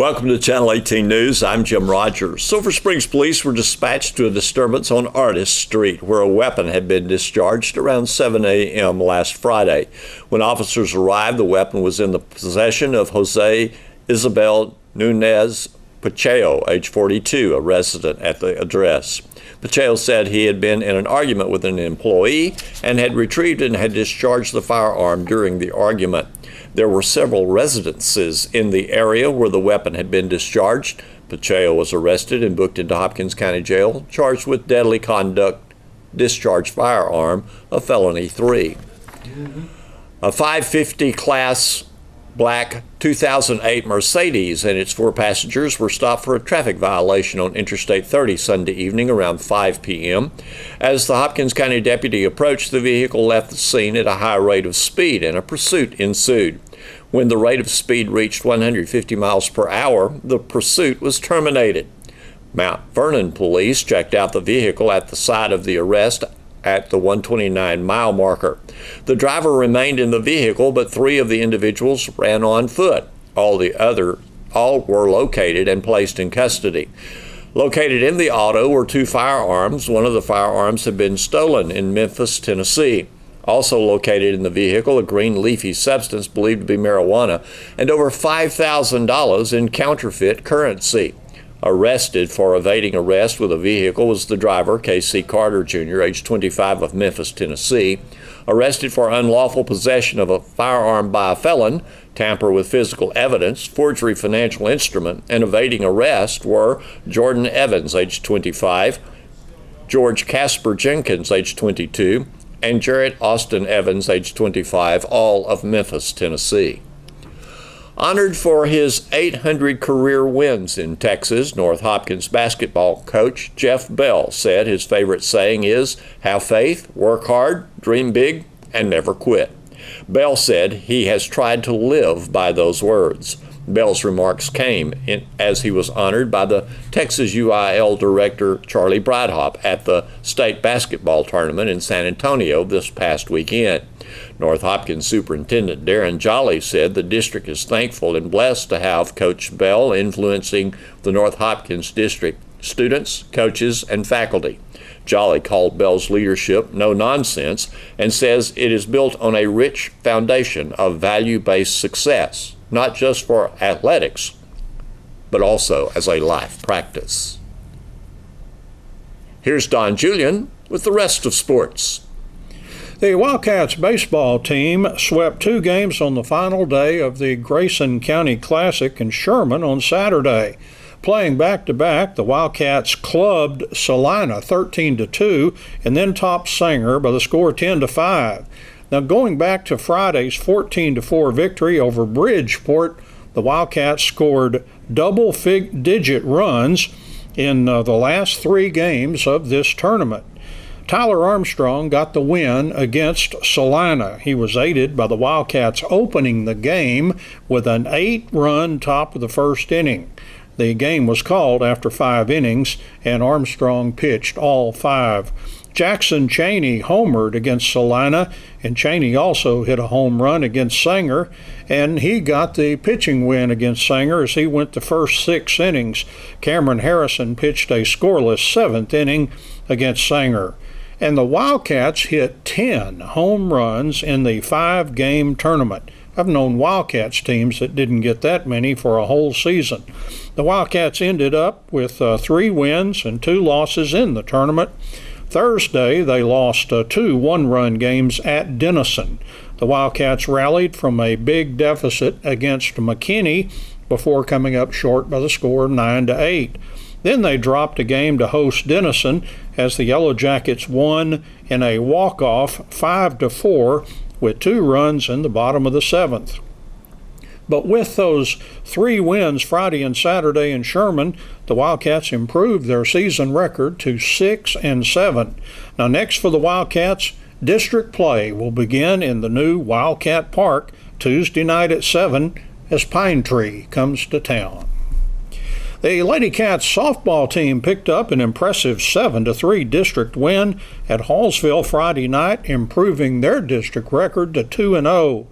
Welcome to Channel 18 News. I'm Jim Rogers. Silver Springs police were dispatched to a disturbance on Artist Street where a weapon had been discharged around 7 a.m. last Friday. When officers arrived, the weapon was in the possession of Jose Isabel Nunez Pacheco, age 42, a resident at the address. Pacheco said he had been in an argument with an employee and had retrieved and had discharged the firearm during the argument. There were several residences in the area where the weapon had been discharged. Pacheco was arrested and booked into Hopkins County Jail, charged with deadly conduct, discharged firearm, a felony 3. A 550 class black 2008 Mercedes and its 4 passengers were stopped for a traffic violation on Interstate 30 Sunday evening around 5 p.m. As the Hopkins County deputy approached, the vehicle left the scene at a high rate of speed and a pursuit ensued. When the rate of speed reached 150 miles per hour, the pursuit was terminated. Mount Vernon police checked out the vehicle at the site of the arrest at the 129-mile marker. The driver remained in the vehicle, but 3 of the individuals ran on foot. All were located and placed in custody. Located in the auto were 2 firearms. One of the firearms had been stolen in Memphis, Tennessee. Also located in the vehicle, a green leafy substance believed to be marijuana, and over $5,000 in counterfeit currency. Arrested for evading arrest with a vehicle was the driver, K.C. Carter Jr., age 25, of Memphis, Tennessee. Arrested for unlawful possession of a firearm by a felon, tamper with physical evidence, forgery financial instrument, and evading arrest were Jordan Evans, age 25, George Casper Jenkins, age 22, and Jarrett Austin Evans, age 25, all of Memphis, Tennessee. Honored for his 800 career wins in Texas, North Hopkins basketball coach Jeff Bell said his favorite saying is, "Have faith, work hard, dream big, and never quit." Bell said he has tried to live by those words. Bell's remarks came as he was honored by the Texas UIL director Charlie Bradhop at the state basketball tournament in San Antonio this past weekend. North Hopkins Superintendent Darren Jolly said the district is thankful and blessed to have Coach Bell influencing the North Hopkins district students, coaches, and faculty. Jolly called Bell's leadership no nonsense and says it is built on a rich foundation of value-based success, not just for athletics, but also as a life practice. Here's Don Julian with the rest of sports. The Wildcats baseball team swept 2 games on the final day of the Grayson County Classic in Sherman on Saturday. Playing back-to-back, the Wildcats clubbed Salina 13-2 and then topped Sanger by the score 10-5. Now, going back to Friday's 14-4 victory over Bridgeport, the Wildcats scored double-digit runs in the last 3 games of this tournament. Tyler Armstrong got the win against Salina. He was aided by the Wildcats opening the game with an 8-run top of the first inning. The game was called after 5 innings, and Armstrong pitched all 5. Jackson Cheney homered against Salina, and Cheney also hit a home run against Sanger, and he got the pitching win against Sanger as he went the first 6 innings. Cameron Harrison pitched a scoreless 7th inning against Sanger. And the Wildcats hit 10 home runs in the 5-game tournament. I've known Wildcats teams that didn't get that many for a whole season. The Wildcats ended up with 3 wins and 2 losses in the tournament. Thursday, they lost 2 1-run games at Denison. The Wildcats rallied from a big deficit against McKinney before coming up short by the score of 9-8. Then they dropped a game to host Denison as the Yellow Jackets won in a walk-off 5-4 with 2 runs in the bottom of the 7th. But with those 3 wins Friday and Saturday in Sherman, the Wildcats improved their season record to 6-7. Now next for the Wildcats, district play will begin in the new Wildcat Park Tuesday night at 7 as Pine Tree comes to town. The Lady Cats softball team picked up an impressive 7-3 district win at Hallsville Friday night, improving their district record to 2-0.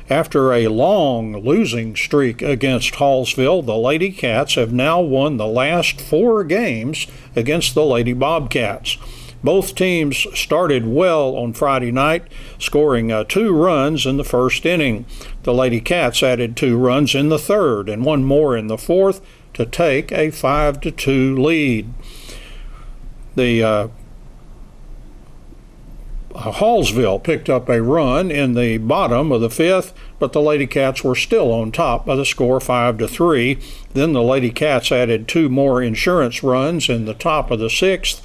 After a long losing streak against Hallsville, the Lady Cats have now won the last 4 games against the Lady Bobcats. Both teams started well on Friday night, scoring 2 runs in the first inning. The Lady Cats added 2 runs in the third and 1 more in the fourth to take a 5-2 lead. The Hallsville picked up a run in the bottom of the 5th, but the Lady Cats were still on top by the score 5-3. Then the Lady Cats added 2 more insurance runs in the top of the 6th,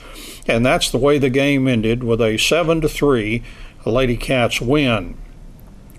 and that's the way the game ended, with a 7-3 Lady Cats win.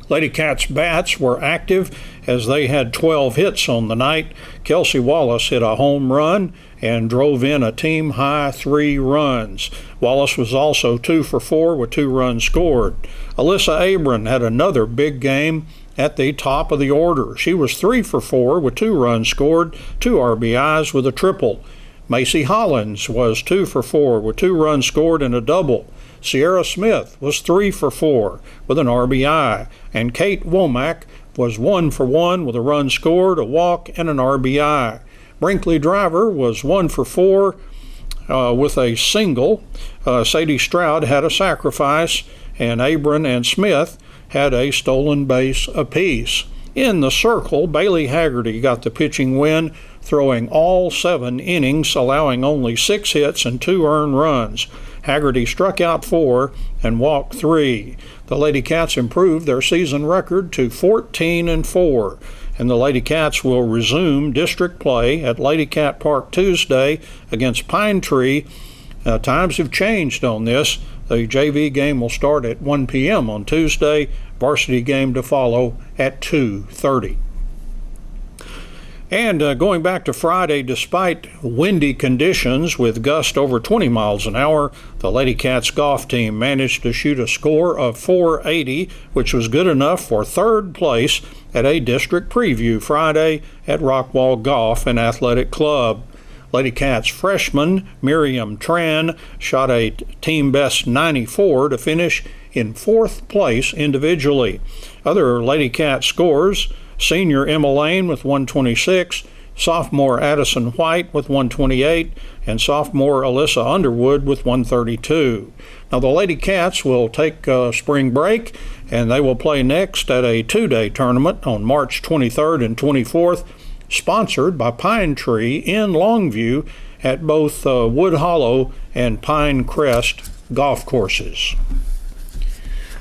Lady Cats bats were active as they had 12 hits on the night. Kelsey Wallace hit a home run and drove in a team-high 3 runs. Wallace was also 2 for 4 with 2 runs scored. Alyssa Abram had another big game at the top of the order. She was 3 for 4 with 2 runs scored, 2 RBIs with a triple. Macy Hollins was 2 for 4 with 2 runs scored and a double. Sierra Smith was 3 for 4 with an RBI, and Kate Womack was 1 for 1 with a run scored, a walk, and an RBI. Brinkley Driver was 1 for 4 with a single. Sadie Stroud had a sacrifice, and Abram and Smith had a stolen base apiece. In the circle, Bailey Haggerty got the pitching win, throwing all 7 innings, allowing only 6 hits and 2 earned runs. Haggerty struck out 4 and walked 3. The Lady Cats improved their season record to 14-4, and the Lady Cats will resume district play at Lady Cat Park Tuesday against Pine Tree. Times have changed on this. The JV game will start at 1 p.m. on Tuesday, varsity game to follow at 2:30. And going back to Friday, despite windy conditions with gusts over 20 miles an hour, the Lady Cats golf team managed to shoot a score of 480, which was good enough for 3rd place at a district preview Friday at Rockwall Golf and Athletic Club. Lady Cats freshman Miriam Tran shot a team best 94 to finish in 4th place individually. Other Lady Cat scores: senior Emma Lane with 126, sophomore Addison White with 128, and sophomore Alyssa Underwood with 132. Now the Lady Cats will take a spring break, and they will play next at a 2-day tournament on March 23rd and 24th, sponsored by Pine Tree in Longview at both Wood Hollow and Pine Crest golf courses.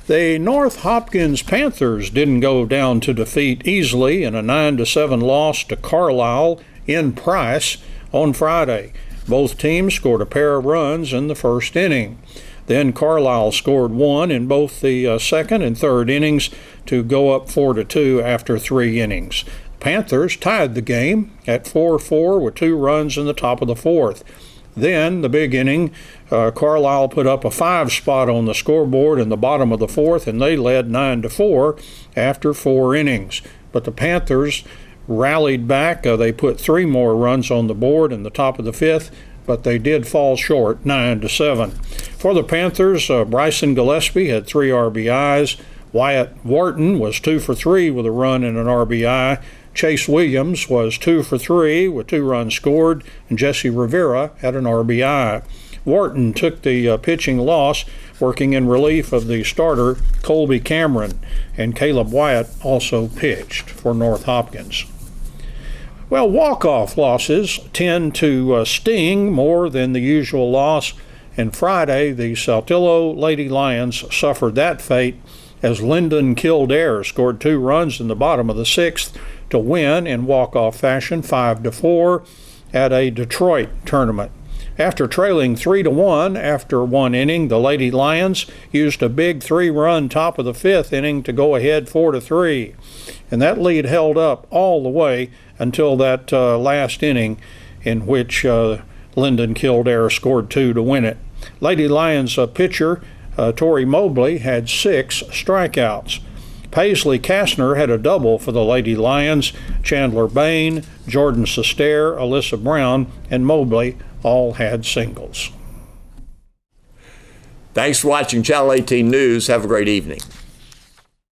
The North Hopkins Panthers didn't go down to defeat easily in a 9-7 loss to Carlisle in Price on Friday. Both teams scored a pair of runs in the first inning. Then Carlisle scored 1 in both the second and third innings to go up 4-2 after 3 innings. Panthers tied the game at 4-4 with 2 runs in the top of the 4th. Then, the big inning, Carlisle put up a 5 spot on the scoreboard in the bottom of the 4th, and they led 9-4 after 4 innings. But the Panthers rallied back. They put 3 more runs on the board in the top of the 5th, but they did fall short, 9-7. For the Panthers, Bryson Gillespie had 3 RBIs. Wyatt Wharton was 2 for 3 with a run and an RBI. Chase Williams was 2 for 3 with 2 runs scored, and Jesse Rivera had an RBI. Wharton took the pitching loss, working in relief of the starter Colby Cameron, and Caleb Wyatt also pitched for North Hopkins. Well, walk-off losses tend to sting more than the usual loss, and Friday the Saltillo Lady Lions suffered that fate as Lyndon Kildare scored 2 runs in the bottom of the 6th to win in walk-off fashion 5-4 at a Detroit tournament. After trailing 3-1 after 1 inning, the Lady Lions used a big 3-run top of the 5th inning to go ahead 4-3, and that lead held up all the way until that last inning, in which Lyndon Kildare scored 2 to win it. Lady Lions pitcher Tori Mobley had 6 strikeouts. Paisley Kastner had a double for the Lady Lions. Chandler Bain, Jordan Sester, Alyssa Brown, and Mobley all had singles. Thanks for watching Channel 18 News. Have a great evening.